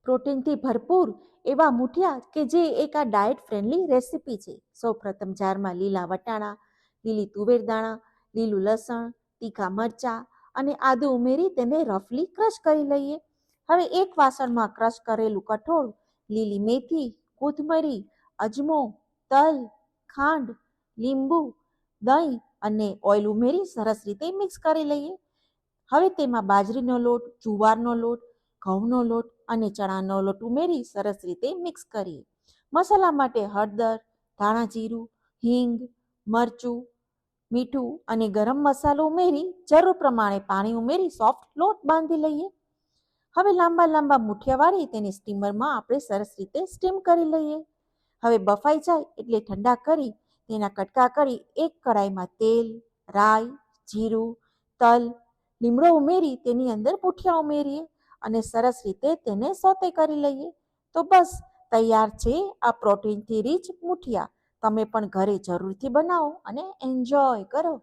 પ્રોટીનથી ભરપૂર એવા મૂઠિયા કે જે એક આ ડાયટ ફ્રેન્ડલી રેસીપી છે. સૌપ્રથમ જારમાં લીલા વટાણા, લીલી તુવેર દાણા, લીલું લસણ, તીખા મરચાં અને આદુ ઉમેરી તેને રફલી ક્રશ કરી લઈએ. હવે એક વાસણમાં ક્રશ કરેલું કઠોળ, લીલી મેથી, કોથમરી, અજમો, તલ, ખાંડ, લીંબુ, દહીં અને ઓઇલ ઉમેરી સરસ રીતે મિક્સ કરી લઈએ. હવે તેમાં બાજરીનો લોટ, જુવારનો લોટ, ઘઉંનો લોટ અને ચણાનો લોટ ઉમેરી સરસ રીતે મિક્સ કરીએ. મસાલા માટે હળદર, ધાણા જીરું, હિંગ, મરચું, મીઠું અને ગરમ મસાલો ઉમેરી જરૂર પ્રમાણે પાણી ઉમેરી સોફ્ટ લોટ બાંધી લઈએ. હવે લાંબા લાંબા મૂઠિયા વાળી તેને સ્ટીમરમાં આપણે સરસ રીતે સ્ટીમ કરી લઈએ. હવે બફાઈ જાય એટલે ઠંડા કરી તેના કટકા કરી એક કડાઈમાં તેલ, રાઈ, જીરું, તલ, લીમડો ઉમેરી તેની અંદર મૂઠિયા ઉમેરીએ અને સરસ રીતે તેને સોતે કરી લઈએ. તો બસ તૈયાર છે આ પ્રોટીનથી રીચ મૂઠિયા. તમે પણ ઘરે જરૂરથી બનાવો અને એન્જોય કરો.